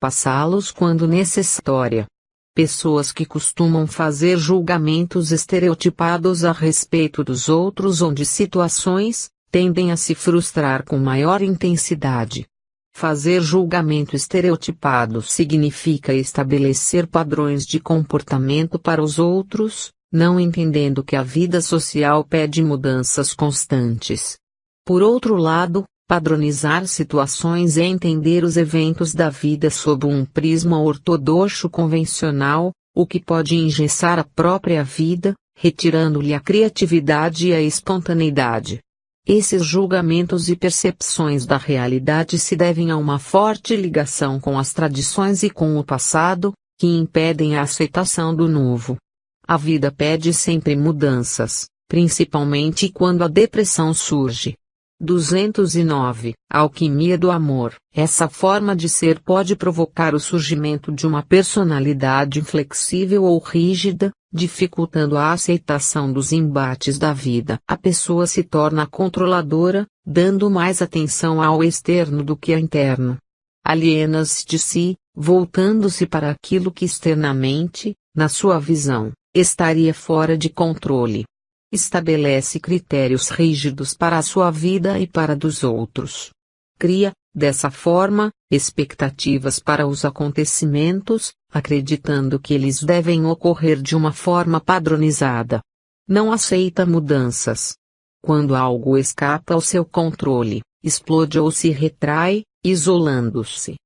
passá-los quando necessária. Pessoas que costumam fazer julgamentos estereotipados a respeito dos outros ou de situações, tendem a se frustrar com maior intensidade. Fazer julgamento estereotipado significa estabelecer padrões de comportamento para os outros, não entendendo que a vida social pede mudanças constantes. Por outro lado, padronizar situações é entender os eventos da vida sob um prisma ortodoxo convencional, o que pode engessar a própria vida, retirando-lhe a criatividade e a espontaneidade. Esses julgamentos e percepções da realidade se devem a uma forte ligação com as tradições e com o passado, que impedem a aceitação do novo. A vida pede sempre mudanças, principalmente quando a depressão surge. 209. Alquimia do amor. Essa forma de ser pode provocar o surgimento de uma personalidade inflexível ou rígida, dificultando a aceitação dos embates da vida. A pessoa se torna controladora, dando mais atenção ao externo do que ao interno. Aliena-se de si, voltando-se para aquilo que externamente, na sua visão, estaria fora de controle. Estabelece critérios rígidos para a sua vida e para a dos outros. Cria, dessa forma, expectativas para os acontecimentos, acreditando que eles devem ocorrer de uma forma padronizada. Não aceita mudanças. Quando algo escapa ao seu controle, explode ou se retrai, isolando-se.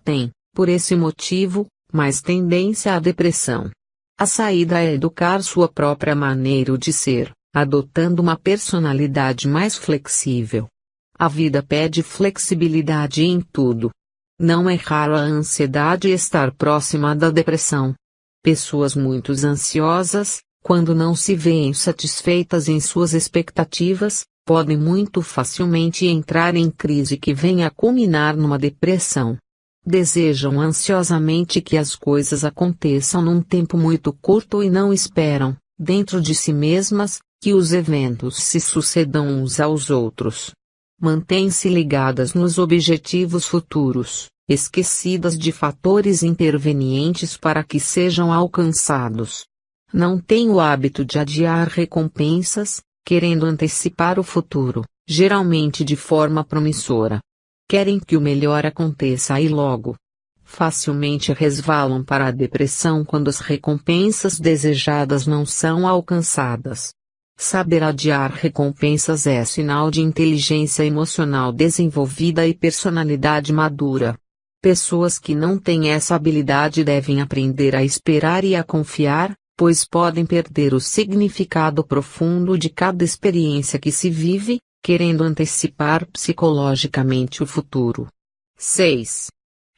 Tem, por esse motivo, mais tendência à depressão. A saída é educar sua própria maneira de ser, adotando uma personalidade mais flexível. A vida pede flexibilidade em tudo. Não é raro a ansiedade estar próxima da depressão. Pessoas muito ansiosas, quando não se veem satisfeitas em suas expectativas, podem muito facilmente entrar em crise que vem a culminar numa depressão. Desejam ansiosamente que as coisas aconteçam num tempo muito curto e não esperam, dentro de si mesmas, que os eventos se sucedam uns aos outros. Mantêm-se ligadas nos objetivos futuros, esquecidas de fatores intervenientes para que sejam alcançados. Não têm o hábito de adiar recompensas, querendo antecipar o futuro, geralmente de forma promissora. Querem que o melhor aconteça aí logo. Facilmente resvalam para a depressão quando as recompensas desejadas não são alcançadas. Saber adiar recompensas é sinal de inteligência emocional desenvolvida e personalidade madura. Pessoas que não têm essa habilidade devem aprender a esperar e a confiar, pois podem perder o significado profundo de cada experiência que se vive, querendo antecipar psicologicamente o futuro. 6.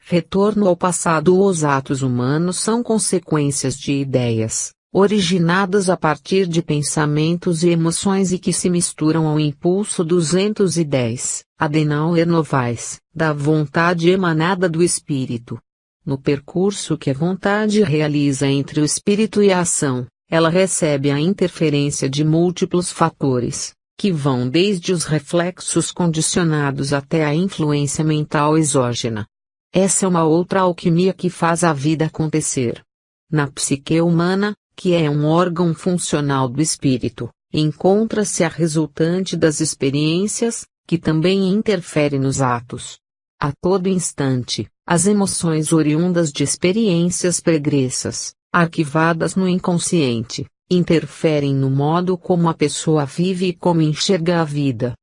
Retorno ao passado. Os atos humanos são consequências de ideias, originadas a partir de pensamentos e emoções e que se misturam ao impulso 210, Adenauer Novaes, da vontade emanada do espírito. No percurso que a vontade realiza entre o espírito e a ação, ela recebe a interferência de múltiplos fatores, que vão desde os reflexos condicionados até a influência mental exógena. Essa é uma outra alquimia que faz a vida acontecer. Na psique humana, que é um órgão funcional do espírito, encontra-se a resultante das experiências, que também interfere nos atos. A todo instante, as emoções oriundas de experiências pregressas, arquivadas no inconsciente, interferem no modo como a pessoa vive e como enxerga a vida.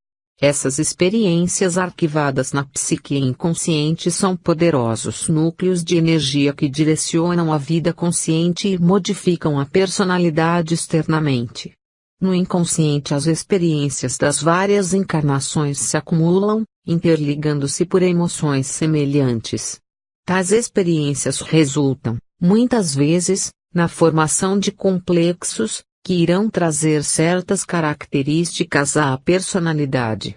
Essas experiências arquivadas na psique inconsciente são poderosos núcleos de energia que direcionam a vida consciente e modificam a personalidade externamente. No inconsciente, as experiências das várias encarnações se acumulam, interligando-se por emoções semelhantes. Tais experiências resultam, muitas vezes, na formação de complexos, que irão trazer certas características à personalidade.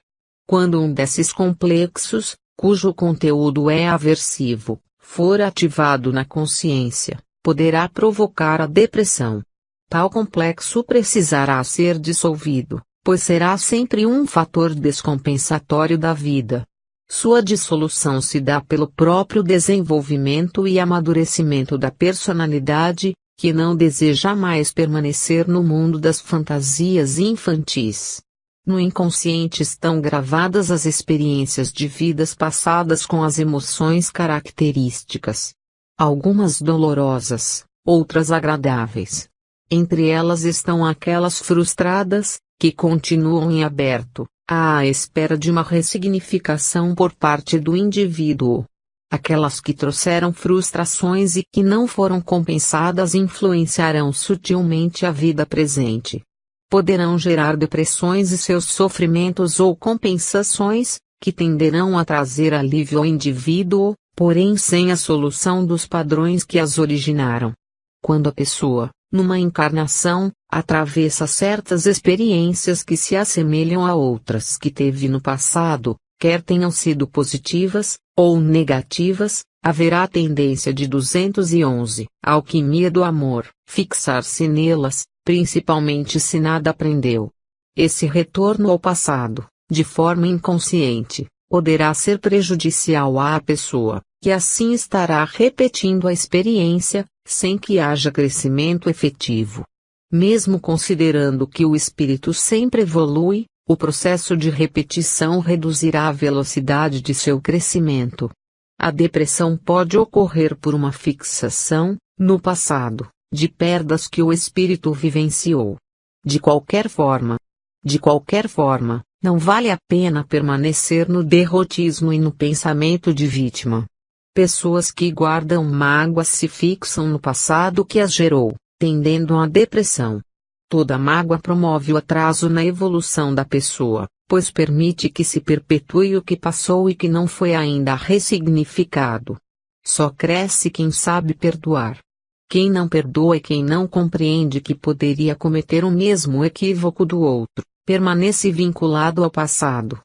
Quando um desses complexos, cujo conteúdo é aversivo, for ativado na consciência, poderá provocar a depressão. Tal complexo precisará ser dissolvido, pois será sempre um fator descompensatório da vida. Sua dissolução se dá pelo próprio desenvolvimento e amadurecimento da personalidade, que não deseja mais permanecer no mundo das fantasias infantis. No inconsciente estão gravadas as experiências de vidas passadas com as emoções características. Algumas dolorosas, outras agradáveis. Entre elas estão aquelas frustradas, que continuam em aberto, à espera de uma ressignificação por parte do indivíduo. Aquelas que trouxeram frustrações e que não foram compensadas influenciarão sutilmente a vida presente. Poderão gerar depressões e seus sofrimentos ou compensações, que tenderão a trazer alívio ao indivíduo, porém sem a solução dos padrões que as originaram. Quando a pessoa, numa encarnação, atravessa certas experiências que se assemelham a outras que teve no passado, quer tenham sido positivas, ou negativas, haverá a tendência de 211, alquimia do amor, fixar-se nelas, principalmente se nada aprendeu. Esse retorno ao passado, de forma inconsciente, poderá ser prejudicial à pessoa, que assim estará repetindo a experiência, sem que haja crescimento efetivo. Mesmo considerando que o espírito sempre evolui, o processo de repetição reduzirá a velocidade de seu crescimento. A depressão pode ocorrer por uma fixação, no passado, de perdas que o espírito vivenciou. De qualquer forma, não vale a pena permanecer no derrotismo e no pensamento de vítima. Pessoas que guardam mágoas se fixam no passado que as gerou, tendendo à depressão. Toda mágoa promove o atraso na evolução da pessoa, pois permite que se perpetue o que passou e que não foi ainda ressignificado. Só cresce quem sabe perdoar. Quem não perdoa e quem não compreende que poderia cometer o mesmo equívoco do outro, permanece vinculado ao passado.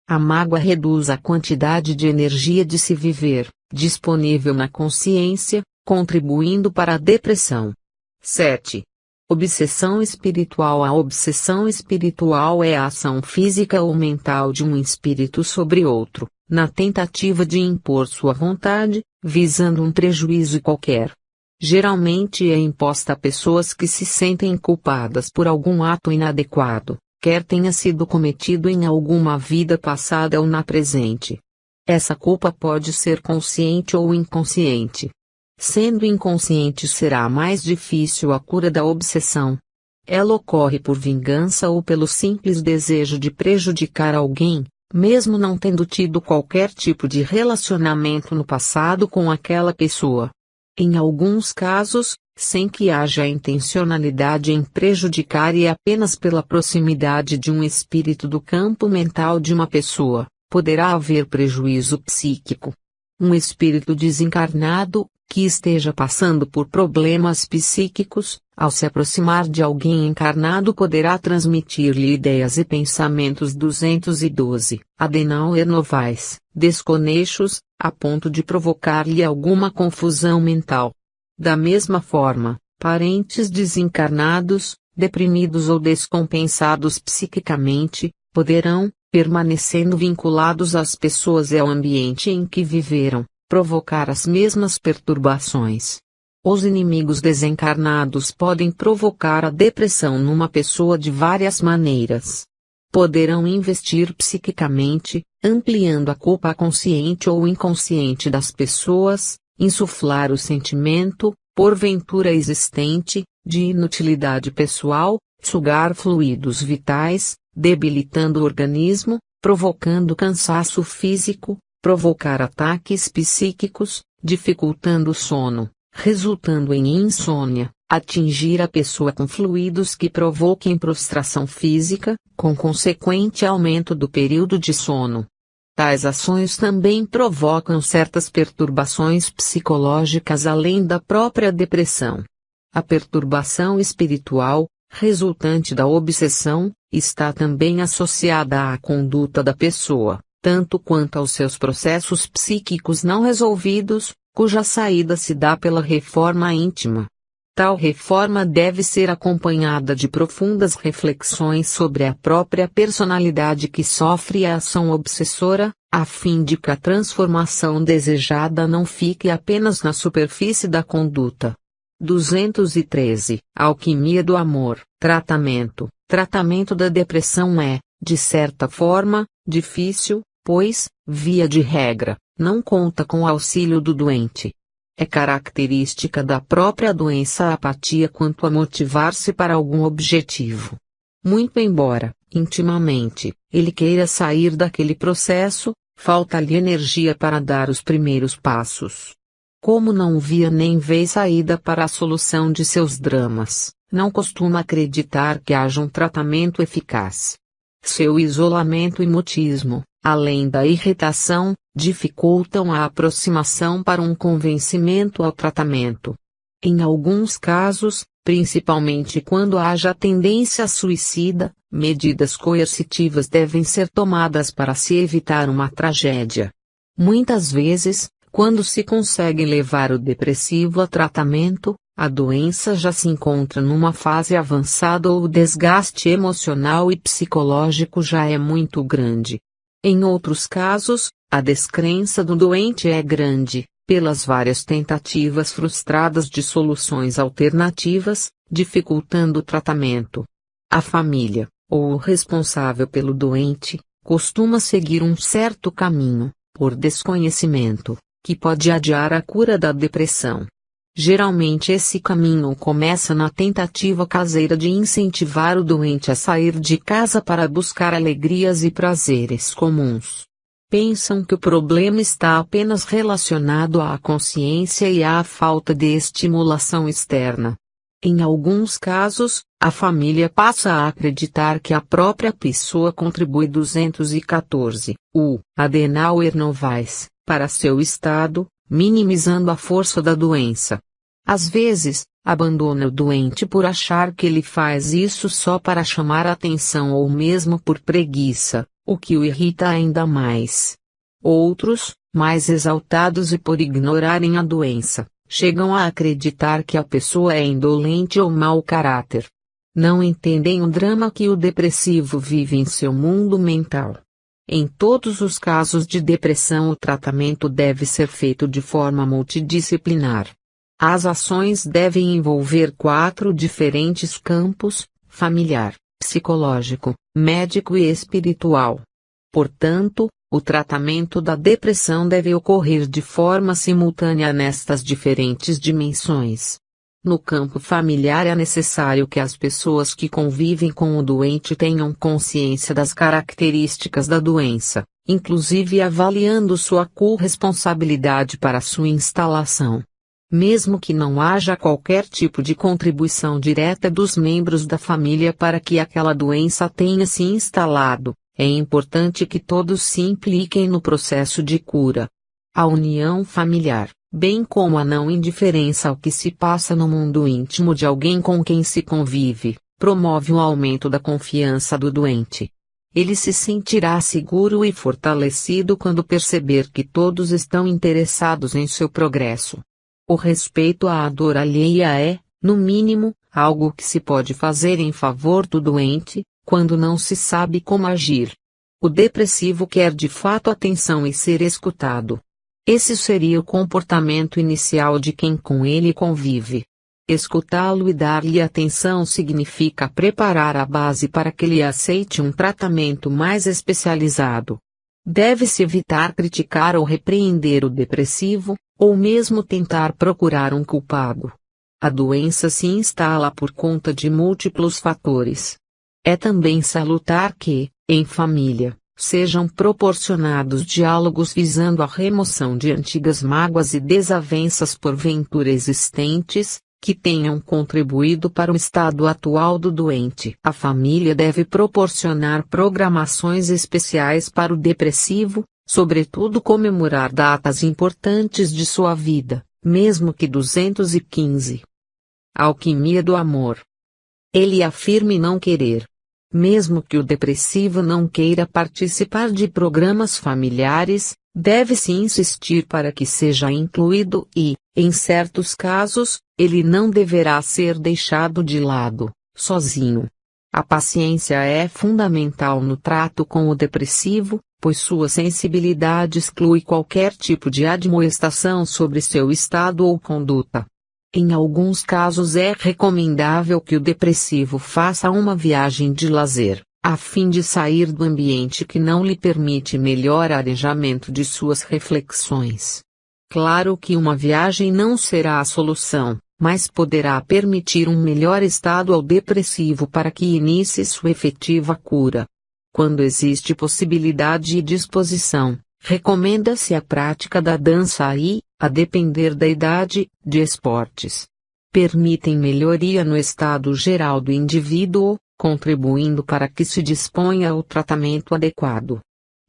A mágoa reduz a quantidade de energia de se viver, disponível na consciência, contribuindo para a depressão. 7. Obsessão espiritual. A obsessão espiritual é a ação física ou mental de um espírito sobre outro, na tentativa de impor sua vontade, visando um prejuízo qualquer. Geralmente é imposta a pessoas que se sentem culpadas por algum ato inadequado, quer tenha sido cometido em alguma vida passada ou na presente. Essa culpa pode ser consciente ou inconsciente. Sendo inconsciente será mais difícil a cura da obsessão. Ela ocorre por vingança ou pelo simples desejo de prejudicar alguém, mesmo não tendo tido qualquer tipo de relacionamento no passado com aquela pessoa. Em alguns casos, sem que haja intencionalidade em prejudicar e apenas pela proximidade de um espírito do campo mental de uma pessoa, poderá haver prejuízo psíquico. Um espírito desencarnado, que esteja passando por problemas psíquicos, ao se aproximar de alguém encarnado poderá transmitir-lhe ideias e pensamentos 212, Adenauer Novaes, desconexos, a ponto de provocar-lhe alguma confusão mental. Da mesma forma, parentes desencarnados, deprimidos ou descompensados psiquicamente, poderão, permanecendo vinculados às pessoas e ao ambiente em que viveram, provocar as mesmas perturbações. Os inimigos desencarnados podem provocar a depressão numa pessoa de várias maneiras. Poderão investir psiquicamente, ampliando a culpa consciente ou inconsciente das pessoas, insuflar o sentimento, porventura existente, de inutilidade pessoal, sugar fluidos vitais, debilitando o organismo, provocando cansaço físico, provocar ataques psíquicos, dificultando o sono, resultando em insônia, atingir a pessoa com fluidos que provoquem prostração física, com consequente aumento do período de sono. Tais ações também provocam certas perturbações psicológicas além da própria depressão. A perturbação espiritual, resultante da obsessão, está também associada à conduta da pessoa, tanto quanto aos seus processos psíquicos não resolvidos, cuja saída se dá pela reforma íntima. Tal reforma deve ser acompanhada de profundas reflexões sobre a própria personalidade que sofre a ação obsessora, a fim de que a transformação desejada não fique apenas na superfície da conduta. 213. Alquimia do amor. Tratamento. Tratamento da depressão é, de certa forma, difícil, pois, via de regra, não conta com o auxílio do doente. É característica da própria doença a apatia quanto a motivar-se para algum objetivo. Muito embora, intimamente, ele queira sair daquele processo, falta-lhe energia para dar os primeiros passos. Como não via nem vê saída para a solução de seus dramas, não costuma acreditar que haja um tratamento eficaz. Seu isolamento e mutismo, além da irritação, dificultam a aproximação para um convencimento ao tratamento. Em alguns casos, principalmente quando haja tendência suicida, medidas coercitivas devem ser tomadas para se evitar uma tragédia. Muitas vezes, quando se consegue levar o depressivo a tratamento, a doença já se encontra numa fase avançada ou o desgaste emocional e psicológico já é muito grande. Em outros casos, a descrença do doente é grande, pelas várias tentativas frustradas de soluções alternativas, dificultando o tratamento. A família, ou o responsável pelo doente, costuma seguir um certo caminho, por desconhecimento, que pode adiar a cura da depressão. Geralmente esse caminho começa na tentativa caseira de incentivar o doente a sair de casa para buscar alegrias e prazeres comuns. Pensam que o problema está apenas relacionado à consciência e à falta de estimulação externa. Em alguns casos, a família passa a acreditar que a própria pessoa contribui 214, Adenauer Novaes, para seu estado, minimizando a força da doença. Às vezes, abandona o doente por achar que ele faz isso só para chamar a atenção ou mesmo por preguiça, o que o irrita ainda mais. Outros, mais exaltados e por ignorarem a doença, chegam a acreditar que a pessoa é indolente ou mau caráter. Não entendem o drama que o depressivo vive em seu mundo mental. Em todos os casos de depressão, o tratamento deve ser feito de forma multidisciplinar. As ações devem envolver 4 diferentes campos: familiar, psicológico, médico e espiritual. Portanto, o tratamento da depressão deve ocorrer de forma simultânea nestas diferentes dimensões. No campo familiar é necessário que as pessoas que convivem com o doente tenham consciência das características da doença, inclusive avaliando sua corresponsabilidade para sua instalação. Mesmo que não haja qualquer tipo de contribuição direta dos membros da família para que aquela doença tenha se instalado, é importante que todos se impliquem no processo de cura. A união familiar, bem como a não indiferença ao que se passa no mundo íntimo de alguém com quem se convive, promove o aumento da confiança do doente. Ele se sentirá seguro e fortalecido quando perceber que todos estão interessados em seu progresso. O respeito à dor alheia é, no mínimo, algo que se pode fazer em favor do doente, quando não se sabe como agir. O depressivo quer de fato atenção e ser escutado. Esse seria o comportamento inicial de quem com ele convive. Escutá-lo e dar-lhe atenção significa preparar a base para que ele aceite um tratamento mais especializado. Deve-se evitar criticar ou repreender o depressivo, ou mesmo tentar procurar um culpado. A doença se instala por conta de múltiplos fatores. É também salutar que, em família, sejam proporcionados diálogos visando a remoção de antigas mágoas e desavenças porventura existentes, que tenham contribuído para o estado atual do doente. A família deve proporcionar programações especiais para o depressivo, sobretudo comemorar datas importantes de sua vida, mesmo que 215. Alquimia do amor. Ele afirme não querer. Mesmo que o depressivo não queira participar de programas familiares, Deve-se insistir para que seja incluído e, em certos casos, ele não deverá ser deixado de lado, sozinho. A paciência é fundamental no trato com o depressivo, pois sua sensibilidade exclui qualquer tipo de admoestação sobre seu estado ou conduta. Em alguns casos é recomendável que o depressivo faça uma viagem de lazer, a fim de sair do ambiente que não lhe permite melhor arejamento de suas reflexões. Claro que uma viagem não será a solução, mas poderá permitir um melhor estado ao depressivo para que inicie sua efetiva cura. Quando existe possibilidade e disposição, recomenda-se a prática da dança e, a depender da idade, de esportes. Permitem melhoria no estado geral do indivíduo, contribuindo para que se disponha ao tratamento adequado.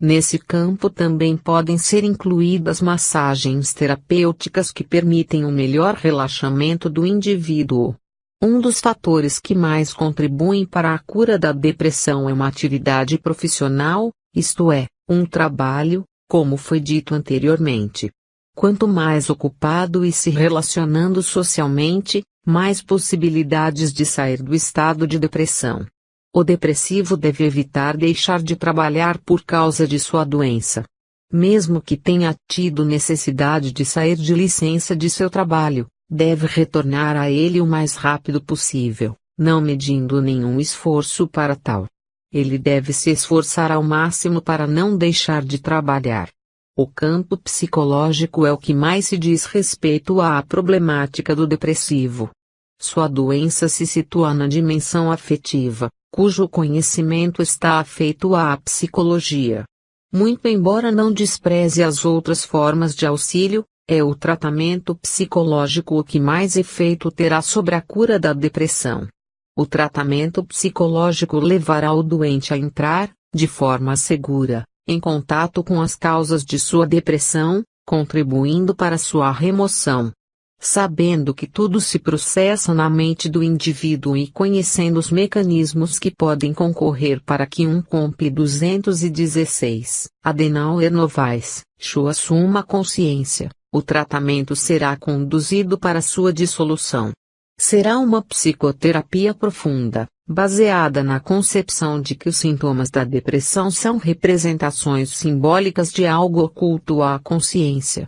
Nesse campo também podem ser incluídas massagens terapêuticas que permitem um melhor relaxamento do indivíduo. Um dos fatores que mais contribuem para a cura da depressão é uma atividade profissional, isto é, um trabalho, como foi dito anteriormente. Quanto mais ocupado e se relacionando socialmente, mais possibilidades de sair do estado de depressão. O depressivo deve evitar deixar de trabalhar por causa de sua doença. Mesmo que tenha tido necessidade de sair de licença de seu trabalho, deve retornar a ele o mais rápido possível, não medindo nenhum esforço para tal. Ele deve se esforçar ao máximo para não deixar de trabalhar. O campo psicológico é o que mais se diz respeito à problemática do depressivo. Sua doença se situa na dimensão afetiva, cujo conhecimento está afeito à psicologia. Muito embora não despreze as outras formas de auxílio, é o tratamento psicológico o que mais efeito terá sobre a cura da depressão. O tratamento psicológico levará o doente a entrar, de forma segura, em contato com as causas de sua depressão, contribuindo para sua remoção. Sabendo que tudo se processa na mente do indivíduo e conhecendo os mecanismos que podem concorrer para que um COMP 216, Adenauer Novaes, assuma consciência, o tratamento será conduzido para sua dissolução. Será uma psicoterapia profunda, baseada na concepção de que os sintomas da depressão são representações simbólicas de algo oculto à consciência.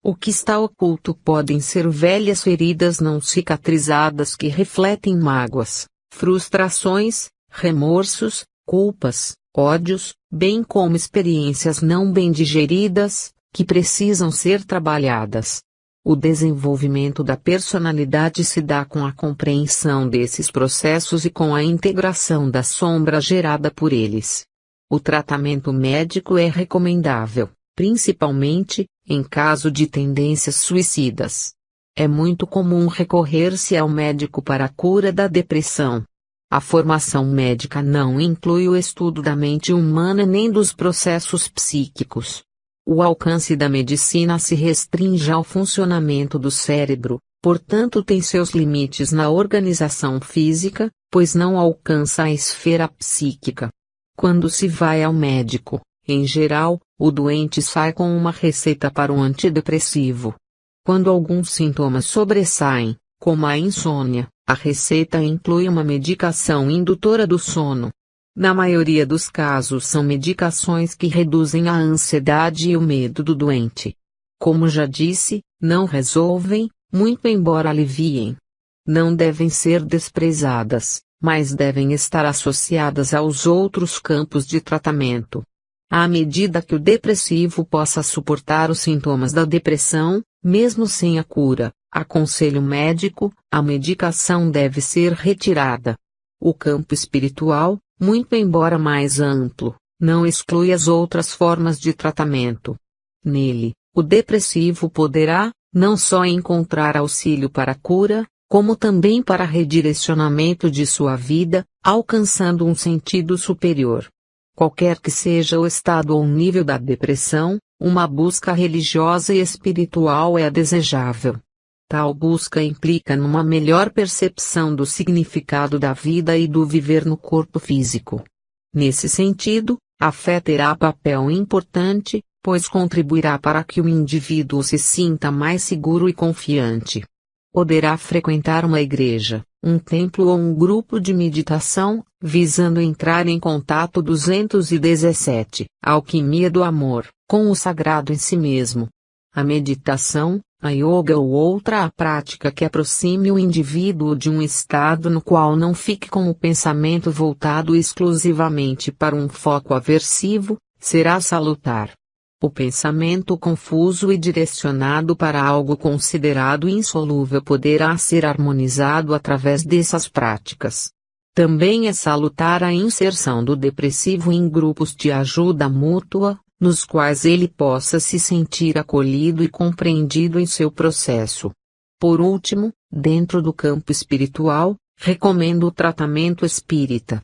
O que está oculto podem ser velhas feridas não cicatrizadas que refletem mágoas, frustrações, remorsos, culpas, ódios, bem como experiências não bem digeridas, que precisam ser trabalhadas. O desenvolvimento da personalidade se dá com a compreensão desses processos e com a integração da sombra gerada por eles. O tratamento médico é recomendável, principalmente, em caso de tendências suicidas. É muito comum recorrer-se ao médico para a cura da depressão. A formação médica não inclui o estudo da mente humana nem dos processos psíquicos. O alcance da medicina se restringe ao funcionamento do cérebro, portanto tem seus limites na organização física, pois não alcança a esfera psíquica. Quando se vai ao médico, em geral, o doente sai com uma receita para um antidepressivo. Quando alguns sintomas sobressaem, como a insônia, a receita inclui uma medicação indutora do sono. Na maioria dos casos são medicações que reduzem a ansiedade e o medo do doente. Como já disse, não resolvem, muito embora aliviem. Não devem ser desprezadas, mas devem estar associadas aos outros campos de tratamento. À medida que o depressivo possa suportar os sintomas da depressão, mesmo sem a cura, aconselho médico, a medicação deve ser retirada. O campo espiritual, muito embora mais amplo, não exclui as outras formas de tratamento. Nele, o depressivo poderá, não só encontrar auxílio para a cura, como também para redirecionamento de sua vida, alcançando um sentido superior. Qualquer que seja o estado ou nível da depressão, uma busca religiosa e espiritual é a desejável. Tal busca implica numa melhor percepção do significado da vida e do viver no corpo físico. Nesse sentido, a fé terá papel importante, pois contribuirá para que o indivíduo se sinta mais seguro e confiante. Poderá frequentar uma igreja, um templo ou um grupo de meditação, visando entrar em contato 217. Alquimia do amor, com o sagrado em si mesmo. A meditação, a yoga ou outra prática que aproxime o indivíduo de um estado no qual não fique com o pensamento voltado exclusivamente para um foco aversivo, será salutar. O pensamento confuso e direcionado para algo considerado insolúvel poderá ser harmonizado através dessas práticas. Também é salutar a inserção do depressivo em grupos de ajuda mútua, nos quais ele possa se sentir acolhido e compreendido em seu processo. Por último, dentro do campo espiritual, recomendo o tratamento espírita.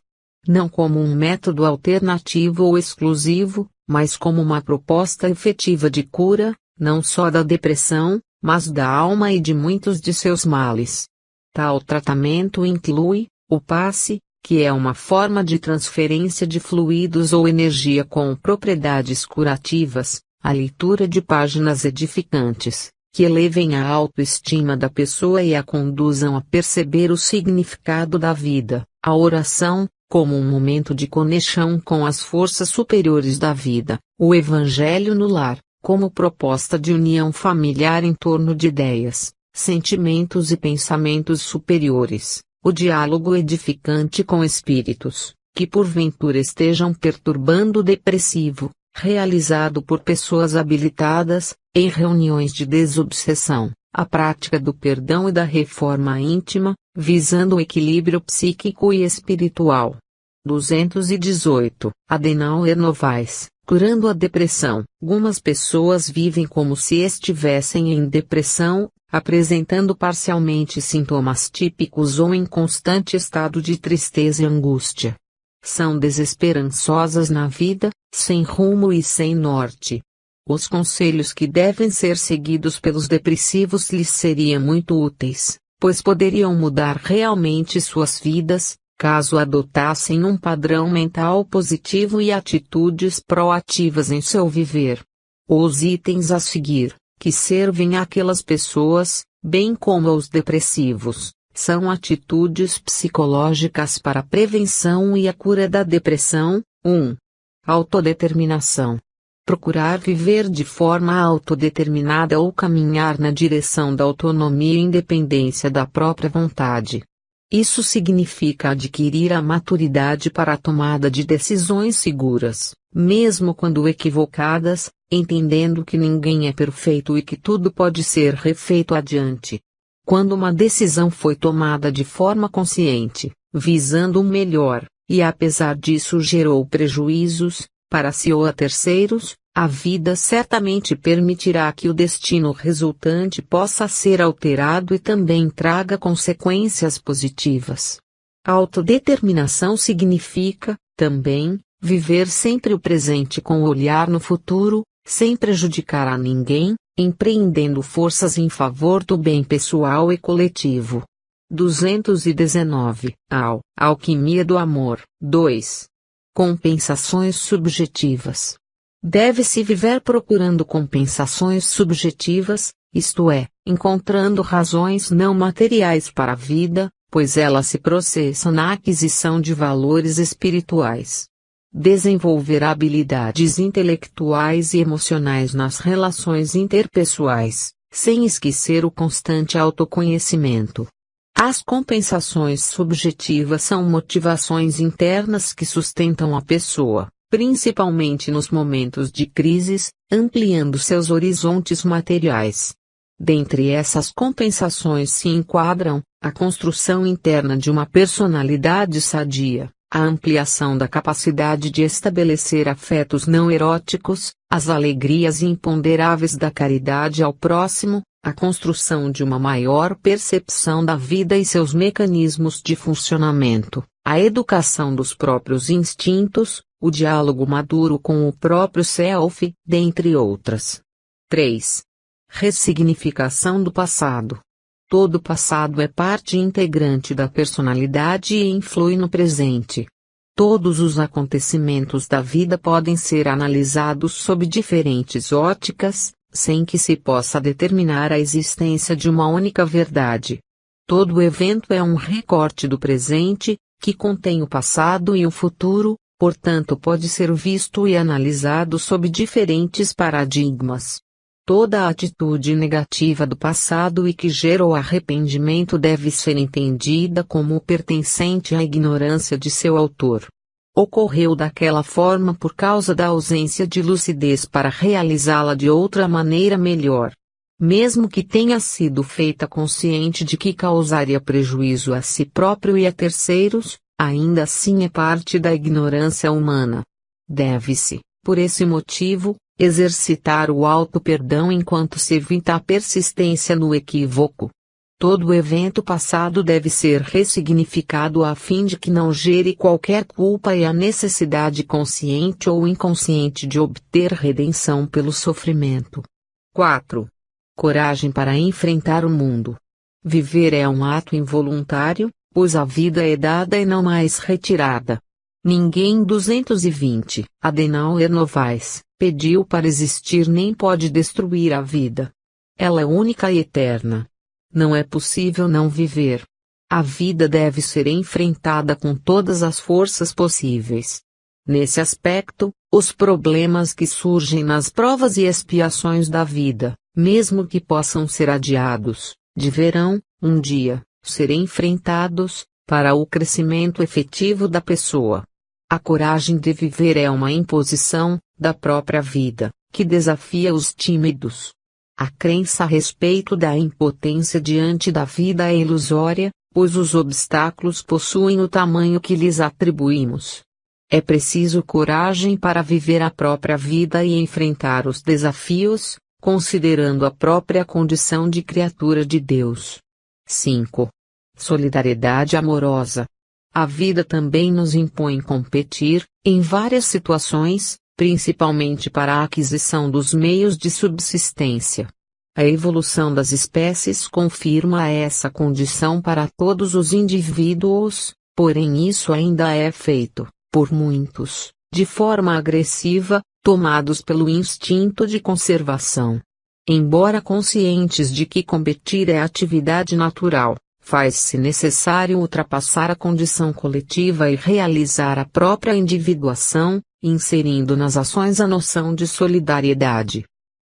Não como um método alternativo ou exclusivo, mas como uma proposta efetiva de cura, não só da depressão, mas da alma e de muitos de seus males. Tal tratamento inclui o passe, que é uma forma de transferência de fluidos ou energia com propriedades curativas, a leitura de páginas edificantes, que elevem a autoestima da pessoa e a conduzam a perceber o significado da vida, a oração, como um momento de conexão com as forças superiores da vida, o evangelho no lar, como proposta de união familiar em torno de ideias, sentimentos e pensamentos superiores, o diálogo edificante com espíritos, que porventura estejam perturbando o depressivo, realizado por pessoas habilitadas, em reuniões de desobsessão, a prática do perdão e da reforma íntima, visando o equilíbrio psíquico e espiritual. 218. Adenauer Novaes, curando a depressão. Algumas pessoas vivem como se estivessem em depressão, apresentando parcialmente sintomas típicos ou em constante estado de tristeza e angústia. São desesperançosas na vida, sem rumo e sem norte. Os conselhos que devem ser seguidos pelos depressivos lhes seriam muito úteis, pois poderiam mudar realmente suas vidas, caso adotassem um padrão mental positivo e atitudes proativas em seu viver. Os itens a seguir, que servem àquelas pessoas, bem como aos depressivos, são atitudes psicológicas para a prevenção e a cura da depressão. 1. Autodeterminação. Procurar viver de forma autodeterminada ou caminhar na direção da autonomia e independência da própria vontade. Isso significa adquirir a maturidade para a tomada de decisões seguras, mesmo quando equivocadas, entendendo que ninguém é perfeito e que tudo pode ser refeito adiante. Quando uma decisão foi tomada de forma consciente, visando o melhor, e apesar disso gerou prejuízos, para si ou a terceiros, a vida certamente permitirá que o destino resultante possa ser alterado e também traga consequências positivas. Autodeterminação significa, também, viver sempre o presente com o olhar no futuro, sem prejudicar a ninguém, empreendendo forças em favor do bem pessoal e coletivo. 219. Alquimia do amor. 2. Compensações subjetivas. Deve-se viver procurando compensações subjetivas, isto é, encontrando razões não materiais para a vida, pois ela se processa na aquisição de valores espirituais. Desenvolver habilidades intelectuais e emocionais nas relações interpessoais, sem esquecer o constante autoconhecimento. As compensações subjetivas são motivações internas que sustentam a pessoa, principalmente nos momentos de crises, ampliando seus horizontes materiais. Dentre essas compensações se enquadram a construção interna de uma personalidade sadia, a ampliação da capacidade de estabelecer afetos não eróticos, as alegrias imponderáveis da caridade ao próximo, a construção de uma maior percepção da vida e seus mecanismos de funcionamento, a educação dos próprios instintos, o diálogo maduro com o próprio self, dentre outras. 3. Ressignificação do passado. Todo passado é parte integrante da personalidade e influi no presente. Todos os acontecimentos da vida podem ser analisados sob diferentes óticas, sem que se possa determinar a existência de uma única verdade. Todo evento é um recorte do presente, que contém o passado e o futuro, portanto pode ser visto e analisado sob diferentes paradigmas. Toda atitude negativa do passado e que gerou arrependimento deve ser entendida como pertencente à ignorância de seu autor. Ocorreu daquela forma por causa da ausência de lucidez para realizá-la de outra maneira melhor. Mesmo que tenha sido feita consciente de que causaria prejuízo a si próprio e a terceiros, ainda assim é parte da ignorância humana. Deve-se, por esse motivo, exercitar o auto-perdão enquanto se evita a persistência no equívoco. Todo evento passado deve ser ressignificado a fim de que não gere qualquer culpa e a necessidade consciente ou inconsciente de obter redenção pelo sofrimento. 4. Coragem para enfrentar o mundo. Viver é um ato involuntário, pois a vida é dada e não mais retirada. Ninguém 220, Adenauer Novaes, pediu para existir nem pode destruir a vida. Ela é única e eterna. Não é possível não viver. A vida deve ser enfrentada com todas as forças possíveis. Nesse aspecto, os problemas que surgem nas provas e expiações da vida, mesmo que possam ser adiados, deverão, um dia, ser enfrentados, para o crescimento efetivo da pessoa. A coragem de viver é uma imposição, da própria vida, que desafia os tímidos. A crença a respeito da impotência diante da vida é ilusória, pois os obstáculos possuem o tamanho que lhes atribuímos. É preciso coragem para viver a própria vida e enfrentar os desafios, considerando a própria condição de criatura de Deus. 5. Solidariedade amorosa. A vida também nos impõe competir, em várias situações, principalmente para a aquisição dos meios de subsistência. A evolução das espécies confirma essa condição para todos os indivíduos, porém isso ainda é feito, por muitos, de forma agressiva, tomados pelo instinto de conservação. Embora conscientes de que competir é atividade natural, faz-se necessário ultrapassar a condição coletiva e realizar a própria individuação, inserindo nas ações a noção de solidariedade.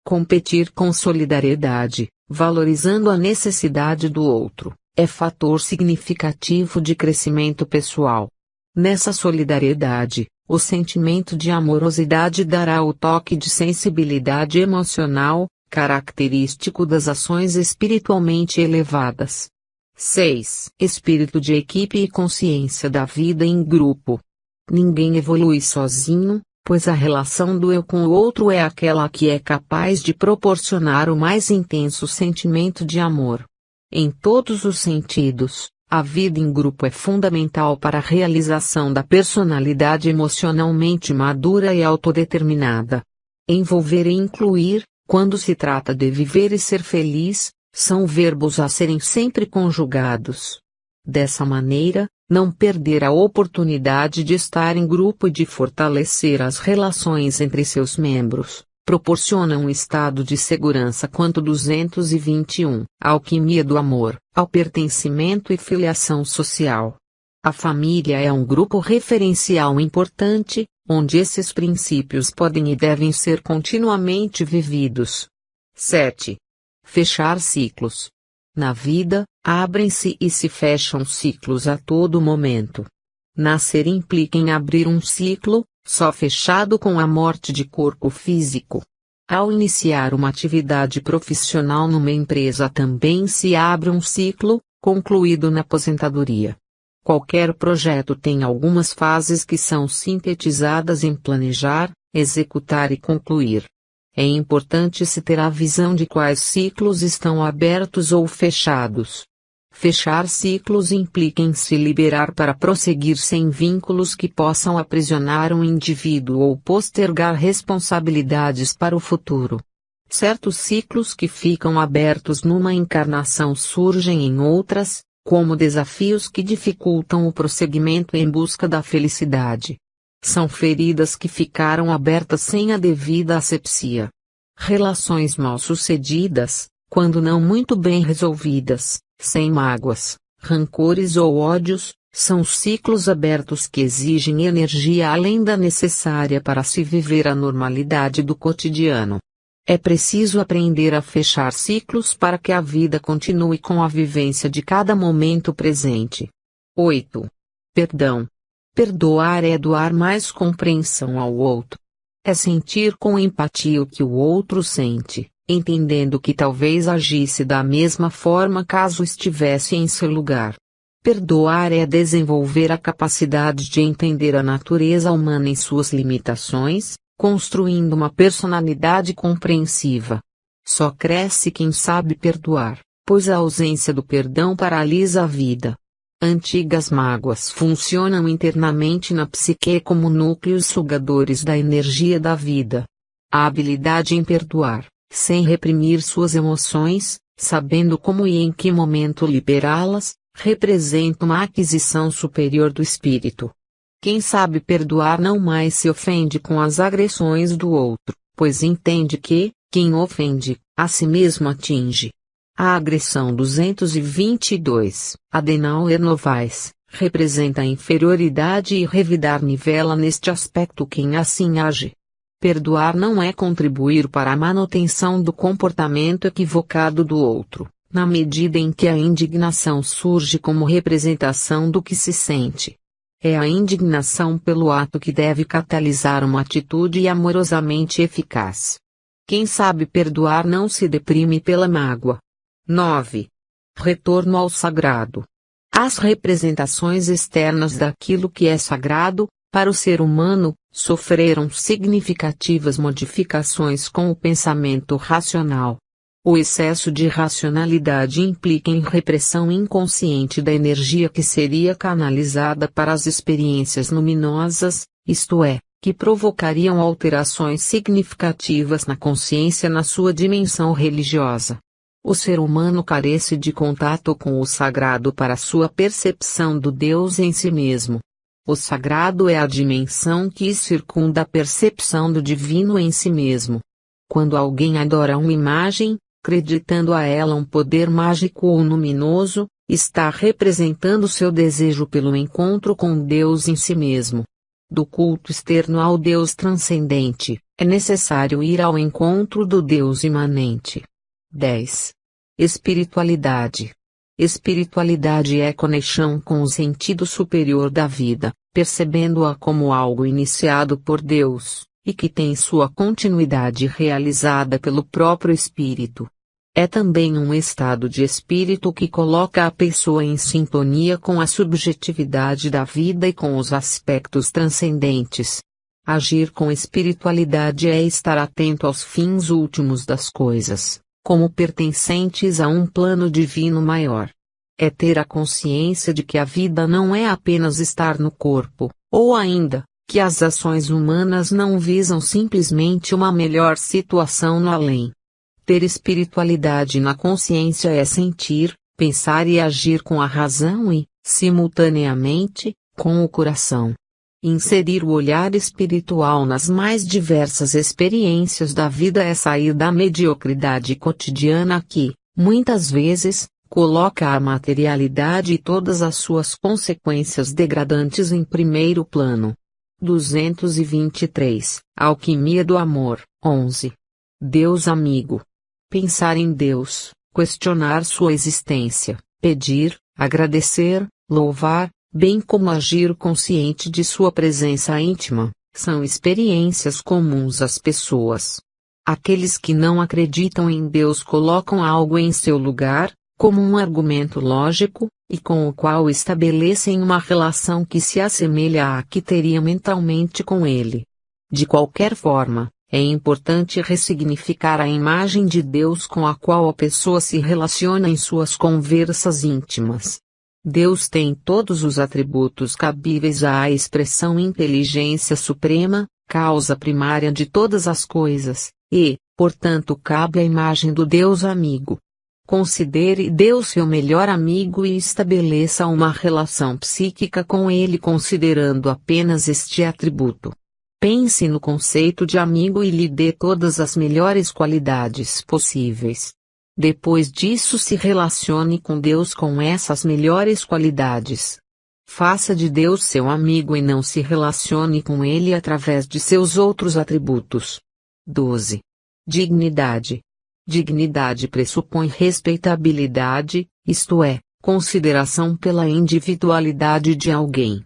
Competir com solidariedade, valorizando a necessidade do outro, é fator significativo de crescimento pessoal. Nessa solidariedade, o sentimento de amorosidade dará o toque de sensibilidade emocional, característico das ações espiritualmente elevadas. 6. Espírito de equipe e consciência da vida em grupo. Ninguém evolui sozinho, pois a relação do eu com o outro é aquela que é capaz de proporcionar o mais intenso sentimento de amor. Em todos os sentidos, a vida em grupo é fundamental para a realização da personalidade emocionalmente madura e autodeterminada. Envolver e incluir, quando se trata de viver e ser feliz, são verbos a serem sempre conjugados. Dessa maneira, não perder a oportunidade de estar em grupo e de fortalecer as relações entre seus membros, proporciona um estado de segurança quanto 221, alquimia do amor, ao pertencimento e filiação social. A família é um grupo referencial importante, onde esses princípios podem e devem ser continuamente vividos. 7. Fechar ciclos. Na vida, abrem-se e se fecham ciclos a todo momento. Nascer implica em abrir um ciclo, só fechado com a morte de corpo físico. Ao iniciar uma atividade profissional numa empresa também se abre um ciclo, concluído na aposentadoria. Qualquer projeto tem algumas fases que são sintetizadas em planejar, executar e concluir. É importante se ter a visão de quais ciclos estão abertos ou fechados. Fechar ciclos implica em se liberar para prosseguir sem vínculos que possam aprisionar um indivíduo ou postergar responsabilidades para o futuro. Certos ciclos que ficam abertos numa encarnação surgem em outras, como desafios que dificultam o prosseguimento em busca da felicidade. São feridas que ficaram abertas sem a devida asepsia. Relações mal-sucedidas, quando não muito bem resolvidas, sem mágoas, rancores ou ódios, são ciclos abertos que exigem energia além da necessária para se viver a normalidade do cotidiano. É preciso aprender a fechar ciclos para que a vida continue com a vivência de cada momento presente. 8. Perdão. Perdoar é doar mais compreensão ao outro. É sentir com empatia o que o outro sente, entendendo que talvez agisse da mesma forma caso estivesse em seu lugar. Perdoar é desenvolver a capacidade de entender a natureza humana em suas limitações, construindo uma personalidade compreensiva. Só cresce quem sabe perdoar, pois a ausência do perdão paralisa a vida. Antigas mágoas funcionam internamente na psique como núcleos sugadores da energia da vida. A habilidade em perdoar, sem reprimir suas emoções, sabendo como e em que momento liberá-las, representa uma aquisição superior do espírito. Quem sabe perdoar não mais se ofende com as agressões do outro, pois entende que, quem ofende, a si mesmo atinge. A agressão 222, Adenauer Novaes, representa a inferioridade e revidar nivela neste aspecto quem assim age. Perdoar não é contribuir para a manutenção do comportamento equivocado do outro, na medida em que a indignação surge como representação do que se sente. É a indignação pelo ato que deve catalisar uma atitude amorosamente eficaz. Quem sabe perdoar não se deprime pela mágoa. 9. Retorno ao sagrado. As representações externas daquilo que é sagrado, para o ser humano, sofreram significativas modificações com o pensamento racional. O excesso de racionalidade implica em repressão inconsciente da energia que seria canalizada para as experiências luminosas, isto é, que provocariam alterações significativas na consciência na sua dimensão religiosa. O ser humano carece de contato com o sagrado para sua percepção do Deus em si mesmo. O sagrado é a dimensão que circunda a percepção do divino em si mesmo. Quando alguém adora uma imagem, acreditando a ela um poder mágico ou luminoso, está representando seu desejo pelo encontro com Deus em si mesmo. Do culto externo ao Deus transcendente, é necessário ir ao encontro do Deus imanente. 10. Espiritualidade. Espiritualidade é conexão com o sentido superior da vida, percebendo-a como algo iniciado por Deus, e que tem sua continuidade realizada pelo próprio Espírito. É também um estado de espírito que coloca a pessoa em sintonia com a subjetividade da vida e com os aspectos transcendentes. Agir com espiritualidade é estar atento aos fins últimos das coisas, como pertencentes a um plano divino maior. É ter a consciência de que a vida não é apenas estar no corpo, ou ainda, que as ações humanas não visam simplesmente uma melhor situação no além. Ter espiritualidade na consciência é sentir, pensar e agir com a razão e, simultaneamente, com o coração. Inserir o olhar espiritual nas mais diversas experiências da vida é sair da mediocridade cotidiana que, muitas vezes, coloca a materialidade e todas as suas consequências degradantes em primeiro plano. 223. Alquimia do Amor. 11. Deus amigo. Pensar em Deus, questionar sua existência, pedir, agradecer, louvar, bem como agir consciente de sua presença íntima, são experiências comuns às pessoas. Aqueles que não acreditam em Deus colocam algo em seu lugar, como um argumento lógico, e com o qual estabelecem uma relação que se assemelha à que teria mentalmente com ele. De qualquer forma, é importante ressignificar a imagem de Deus com a qual a pessoa se relaciona em suas conversas íntimas. Deus tem todos os atributos cabíveis à expressão inteligência suprema, causa primária de todas as coisas, e, portanto, cabe a imagem do Deus amigo. Considere Deus seu melhor amigo e estabeleça uma relação psíquica com ele considerando apenas este atributo. Pense no conceito de amigo e lhe dê todas as melhores qualidades possíveis. Depois disso, se relacione com Deus com essas melhores qualidades. Faça de Deus seu amigo e não se relacione com ele através de seus outros atributos. 12. Dignidade. Dignidade pressupõe respeitabilidade, isto é, consideração pela individualidade de alguém.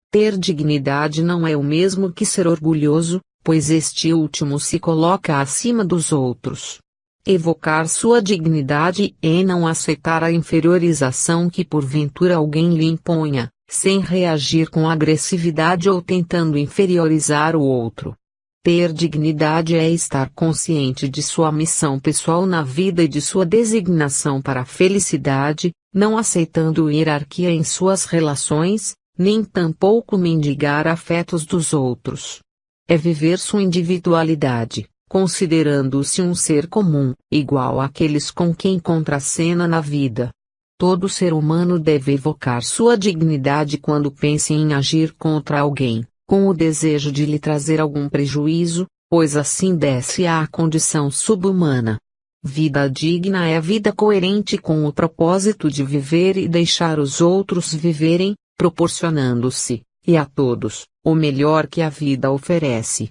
Ter dignidade não é o mesmo que ser orgulhoso, pois este último se coloca acima dos outros. Evocar sua dignidade é não aceitar a inferiorização que porventura alguém lhe imponha, sem reagir com agressividade ou tentando inferiorizar o outro. Ter dignidade é estar consciente de sua missão pessoal na vida e de sua designação para a felicidade, não aceitando hierarquia em suas relações, nem tampouco mendigar afetos dos outros. É viver sua individualidade, considerando-se um ser comum, igual àqueles com quem contracena na vida. Todo ser humano deve evocar sua dignidade quando pense em agir contra alguém, com o desejo de lhe trazer algum prejuízo, pois assim desce à condição subhumana. Vida digna é vida coerente com o propósito de viver e deixar os outros viverem, proporcionando-se, e a todos, o melhor que a vida oferece.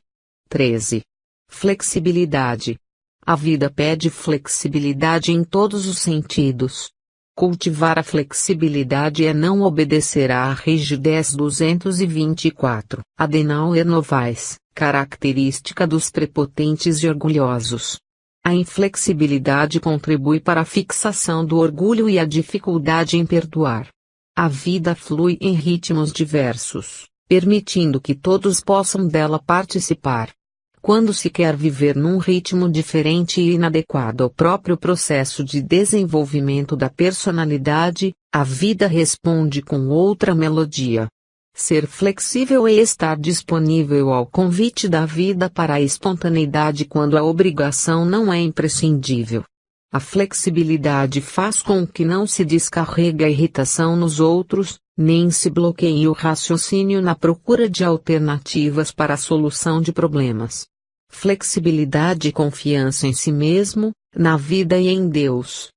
13. Flexibilidade. A vida pede flexibilidade em todos os sentidos. Cultivar a flexibilidade é não obedecer à rigidez. 224. Adenauer Novaes, característica dos prepotentes e orgulhosos. A inflexibilidade contribui para a fixação do orgulho e a dificuldade em perdoar. A vida flui em ritmos diversos, permitindo que todos possam dela participar. Quando se quer viver num ritmo diferente e inadequado ao próprio processo de desenvolvimento da personalidade, a vida responde com outra melodia. Ser flexível é estar disponível ao convite da vida para a espontaneidade quando a obrigação não é imprescindível. A flexibilidade faz com que não se descarregue a irritação nos outros, nem se bloqueie o raciocínio na procura de alternativas para a solução de problemas. Flexibilidade e confiança em si mesmo, na vida e em Deus.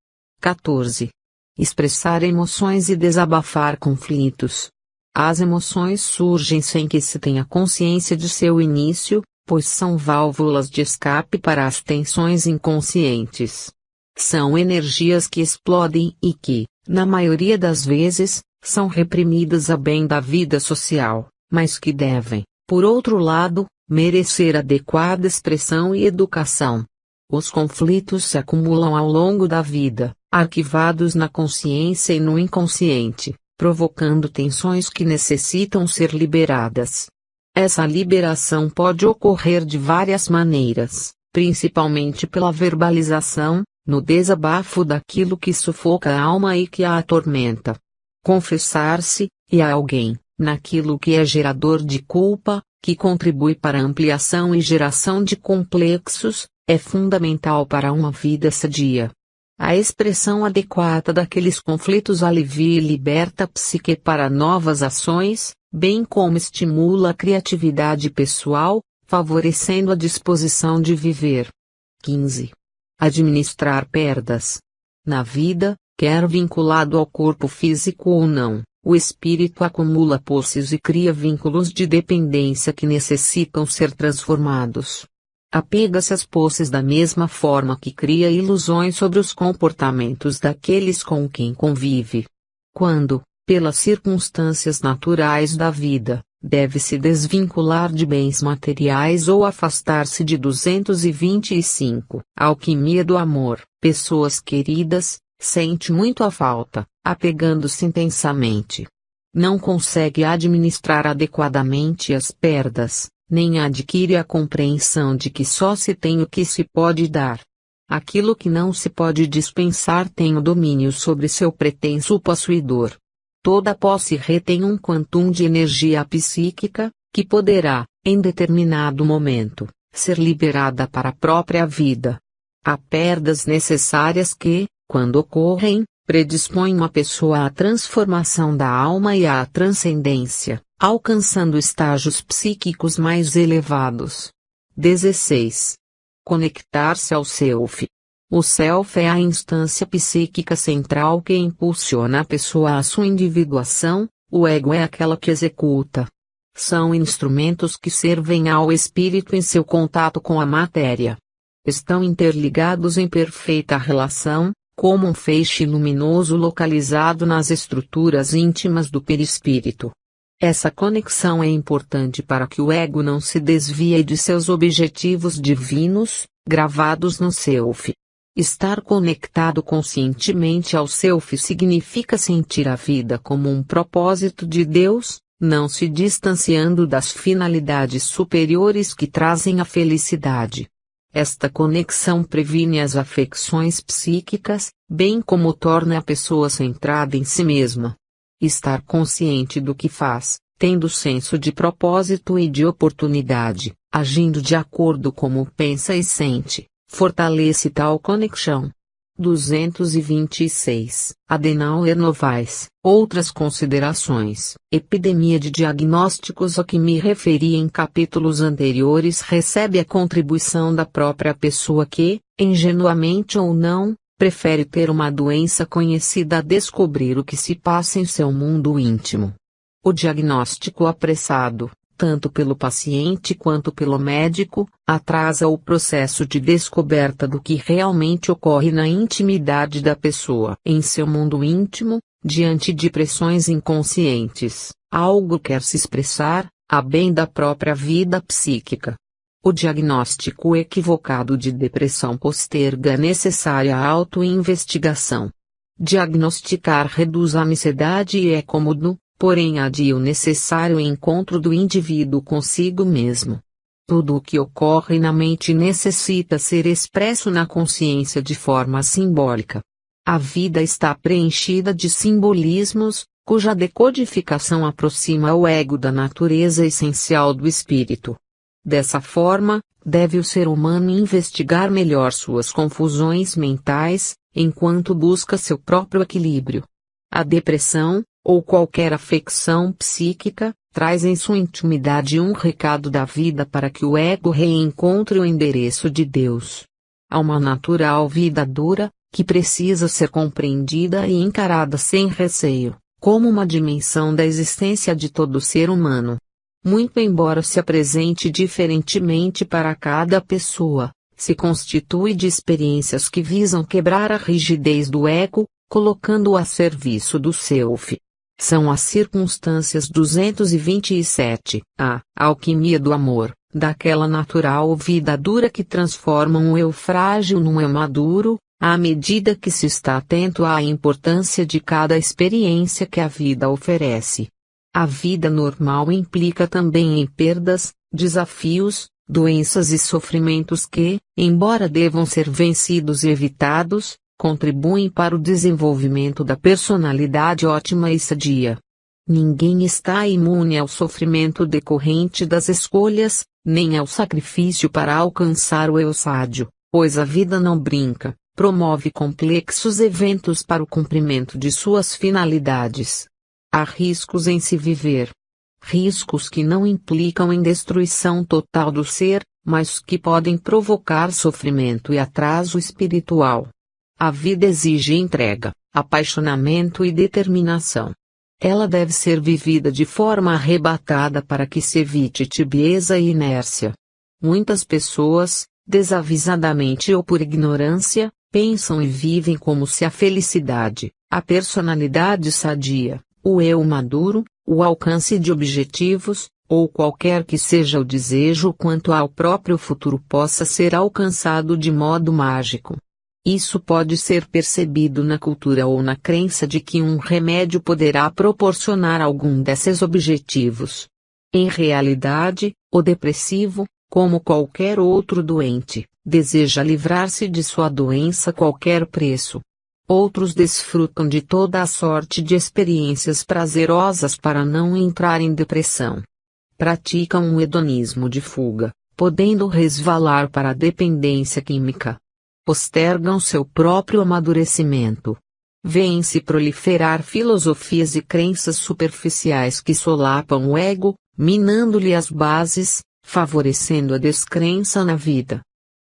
14. Expressar emoções e desabafar conflitos. As emoções surgem sem que se tenha consciência de seu início, pois são válvulas de escape para as tensões inconscientes. São energias que explodem e que, na maioria das vezes, são reprimidas a bem da vida social, mas que devem, por outro lado, merecer adequada expressão e educação. Os conflitos se acumulam ao longo da vida, arquivados na consciência e no inconsciente, provocando tensões que necessitam ser liberadas. Essa liberação pode ocorrer de várias maneiras, principalmente pela verbalização, no desabafo daquilo que sufoca a alma e que a atormenta. Confessar-se, e a alguém, naquilo que é gerador de culpa, que contribui para a ampliação e geração de complexos, é fundamental para uma vida sadia. A expressão adequada daqueles conflitos alivia e liberta a psique para novas ações, bem como estimula a criatividade pessoal, favorecendo a disposição de viver. 15. Administrar perdas. Na vida, quer vinculado ao corpo físico ou não, o espírito acumula posses e cria vínculos de dependência que necessitam ser transformados. Apega-se às posses da mesma forma que cria ilusões sobre os comportamentos daqueles com quem convive. Quando, pelas circunstâncias naturais da vida, deve-se desvincular de bens materiais ou afastar-se de 225. Alquimia do amor. Pessoas queridas, sente muito a falta, apegando-se intensamente. Não consegue administrar adequadamente as perdas, nem adquire a compreensão de que só se tem o que se pode dar. Aquilo que não se pode dispensar tem o domínio sobre seu pretenso possuidor. Toda posse retém um quantum de energia psíquica, que poderá, em determinado momento, ser liberada para a própria vida. Há perdas necessárias que, Quando ocorrem, predispõem uma pessoa à transformação da alma e à transcendência, alcançando estágios psíquicos mais elevados. 16. Conectar-se ao Self. O Self é a instância psíquica central que impulsiona a pessoa à sua individuação, o ego é aquela que executa. São instrumentos que servem ao espírito em seu contato com a matéria. Estão interligados em perfeita relação, como um feixe luminoso localizado nas estruturas íntimas do perispírito. Essa conexão é importante para que o ego não se desvie de seus objetivos divinos, gravados no Self. Estar conectado conscientemente ao Self significa sentir a vida como um propósito de Deus, não se distanciando das finalidades superiores que trazem a felicidade. Esta conexão previne as afecções psíquicas, bem como torna a pessoa centrada em si mesma. Estar consciente do que faz, tendo senso de propósito e de oportunidade, agindo de acordo como pensa e sente, fortalece tal conexão. 226. Adenauer Novaes. Outras considerações. Epidemia de diagnósticos a que me referi em capítulos anteriores recebe a contribuição da própria pessoa que, ingenuamente ou não, prefere ter uma doença conhecida a descobrir o que se passa em seu mundo íntimo. O diagnóstico apressado, tanto pelo paciente quanto pelo médico, atrasa o processo de descoberta do que realmente ocorre na intimidade da pessoa. Em seu mundo íntimo, diante de pressões inconscientes, algo quer se expressar, a bem da própria vida psíquica. O diagnóstico equivocado de depressão posterga a necessária autoinvestigação. Diagnosticar reduz a ansiedade e é cômodo, porém adia o necessário encontro do indivíduo consigo mesmo. Tudo o que ocorre na mente necessita ser expresso na consciência de forma simbólica. A vida está preenchida de simbolismos, cuja decodificação aproxima o ego da natureza essencial do espírito. Dessa forma, deve o ser humano investigar melhor suas confusões mentais, enquanto busca seu próprio equilíbrio. A depressão, ou qualquer afecção psíquica, traz em sua intimidade um recado da vida para que o ego reencontre o endereço de Deus. Há uma natural vida dura, que precisa ser compreendida e encarada sem receio, como uma dimensão da existência de todo ser humano. Muito embora se apresente diferentemente para cada pessoa, se constitui de experiências que visam quebrar a rigidez do ego, colocando-o a serviço do Self. São as circunstâncias 227, a alquimia do amor, daquela natural vida dura que transformam o eu frágil num eu maduro, à medida que se está atento à importância de cada experiência que a vida oferece. A vida normal implica também em perdas, desafios, doenças e sofrimentos que, embora devam ser vencidos e evitados, contribuem para o desenvolvimento da personalidade ótima e sadia. Ninguém está imune ao sofrimento decorrente das escolhas, nem ao sacrifício para alcançar o eu sádio, pois a vida não brinca, promove complexos eventos para o cumprimento de suas finalidades. Há riscos em se viver. Riscos que não implicam em destruição total do ser, mas que podem provocar sofrimento e atraso espiritual. A vida exige entrega, apaixonamento e determinação. Ela deve ser vivida de forma arrebatada para que se evite tibieza e inércia. Muitas pessoas, desavisadamente ou por ignorância, pensam e vivem como se a felicidade, a personalidade sadia, o eu maduro, o alcance de objetivos, ou qualquer que seja o desejo quanto ao próprio futuro possa ser alcançado de modo mágico. Isso pode ser percebido na cultura ou na crença de que um remédio poderá proporcionar algum desses objetivos. Em realidade, o depressivo, como qualquer outro doente, deseja livrar-se de sua doença a qualquer preço. Outros desfrutam de toda a sorte de experiências prazerosas para não entrar em depressão. Praticam um hedonismo de fuga, podendo resvalar para a dependência química. postergam seu próprio amadurecimento. Vêem-se proliferar filosofias e crenças superficiais que solapam o ego, minando-lhe as bases, favorecendo a descrença na vida.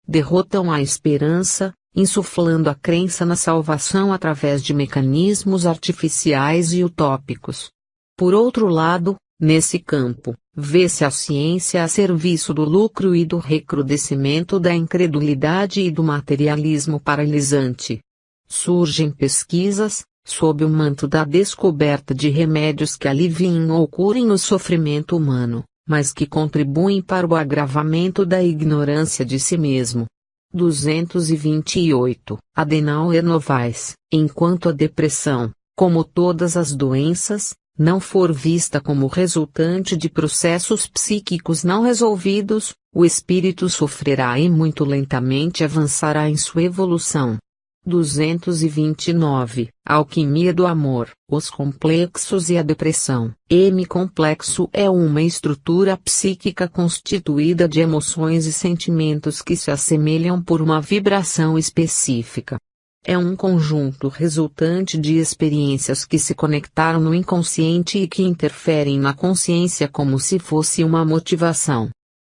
Derrotam a esperança, insuflando a crença na salvação através de mecanismos artificiais e utópicos. Por outro lado, nesse campo, vê-se a ciência a serviço do lucro e do recrudescimento da incredulidade e do materialismo paralisante. Surgem pesquisas, sob o manto da descoberta de remédios que aliviem ou curem o sofrimento humano, mas que contribuem para o agravamento da ignorância de si mesmo. 228. Adenauer Novaes. Enquanto a depressão, como todas as doenças, não for vista como resultante de processos psíquicos não resolvidos, o espírito sofrerá e muito lentamente avançará em sua evolução. 229. Alquimia do amor. Os complexos e a depressão. M-complexo é uma estrutura psíquica constituída de emoções e sentimentos que se assemelham por uma vibração específica. É um conjunto resultante de experiências que se conectaram no inconsciente e que interferem na consciência como se fosse uma motivação.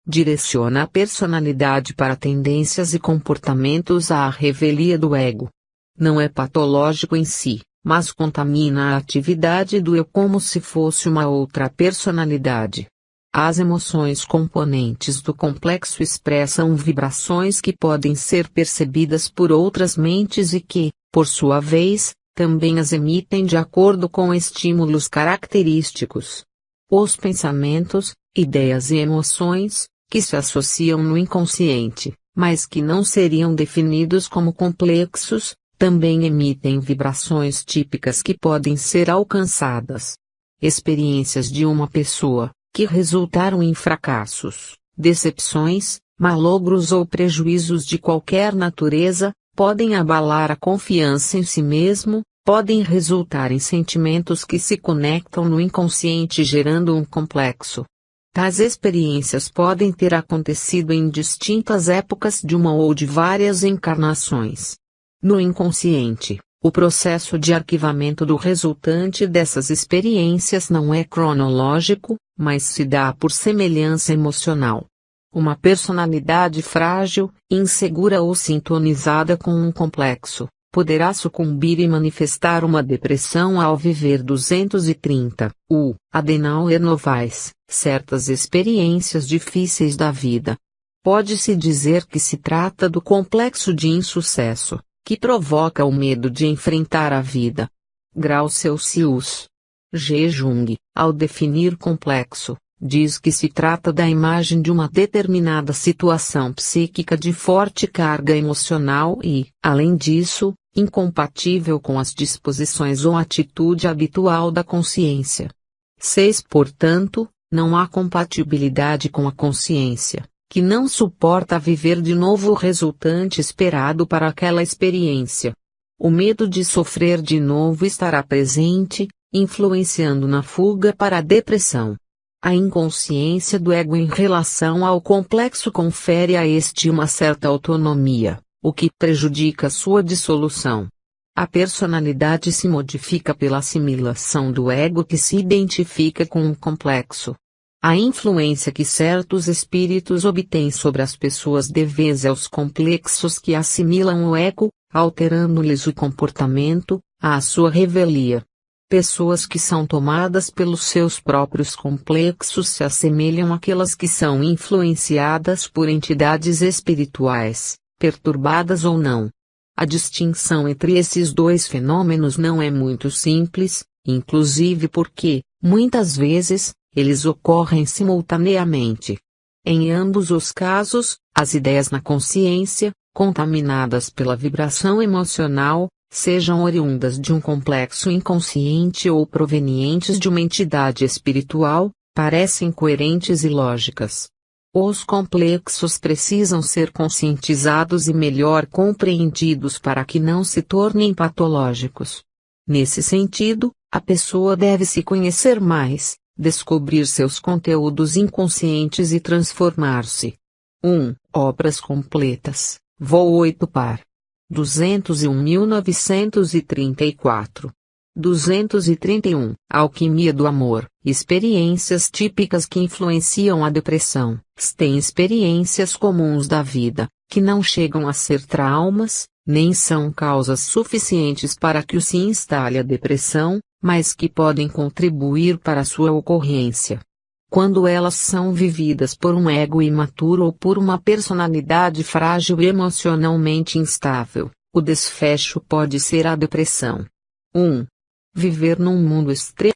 Direciona a personalidade para tendências e comportamentos à revelia do ego. Não é patológico em si, mas contamina a atividade do eu como se fosse uma outra personalidade. As emoções componentes do complexo expressam vibrações que podem ser percebidas por outras mentes e que, por sua vez, também as emitem de acordo com estímulos característicos. Os pensamentos, ideias e emoções, que se associam no inconsciente, mas que não seriam definidos como complexos, também emitem vibrações típicas que podem ser alcançadas. Experiências de uma pessoa, que resultaram em fracassos, decepções, malogros ou prejuízos de qualquer natureza, podem abalar a confiança em si mesmo, podem resultar em sentimentos que se conectam no inconsciente gerando um complexo. Tais experiências podem ter acontecido em distintas épocas de uma ou de várias encarnações. No inconsciente, o processo de arquivamento do resultante dessas experiências não é cronológico, mas se dá por semelhança emocional. Uma personalidade frágil, insegura ou sintonizada com um complexo, poderá sucumbir e manifestar uma depressão ao viver 230. Adenauer Novaes. Certas experiências difíceis da vida. Pode-se dizer que se trata do complexo de insucesso, que provoca o medo de enfrentar a vida. Grau Celsius. G. Jung, ao definir complexo, diz que se trata da imagem de uma determinada situação psíquica de forte carga emocional e, além disso, incompatível com as disposições ou atitude habitual da consciência. 6. Portanto, não há compatibilidade com a consciência, que não suporta viver de novo o resultante esperado para aquela experiência. O medo de sofrer de novo estará presente, influenciando na fuga para a depressão. A inconsciência do ego em relação ao complexo confere a este uma certa autonomia, o que prejudica sua dissolução. A personalidade se modifica pela assimilação do ego que se identifica com o complexo. A influência que certos espíritos obtêm sobre as pessoas deve-se aos complexos que assimilam o ego, alterando-lhes o comportamento, à sua revelia. Pessoas que são tomadas pelos seus próprios complexos se assemelham àquelas que são influenciadas por entidades espirituais, perturbadas ou não. A distinção entre esses dois fenômenos não é muito simples, inclusive porque, muitas vezes, eles ocorrem simultaneamente. Em ambos os casos, as ideias na consciência, contaminadas pela vibração emocional, sejam oriundas de um complexo inconsciente ou provenientes de uma entidade espiritual, parecem coerentes e lógicas. Os complexos precisam ser conscientizados e melhor compreendidos para que não se tornem patológicos. Nesse sentido, a pessoa deve se conhecer mais, descobrir seus conteúdos inconscientes e transformar-se. 1. Obras completas. Voo 8 par. 201.934. 231. Alquimia do amor. Experiências típicas que influenciam a depressão. Têm experiências comuns da vida, que não chegam a ser traumas, nem são causas suficientes para que se instale a depressão, mas que podem contribuir para sua ocorrência. Quando elas são vividas por um ego imaturo ou por uma personalidade frágil e emocionalmente instável, o desfecho pode ser a depressão. 1. Viver num mundo extremo.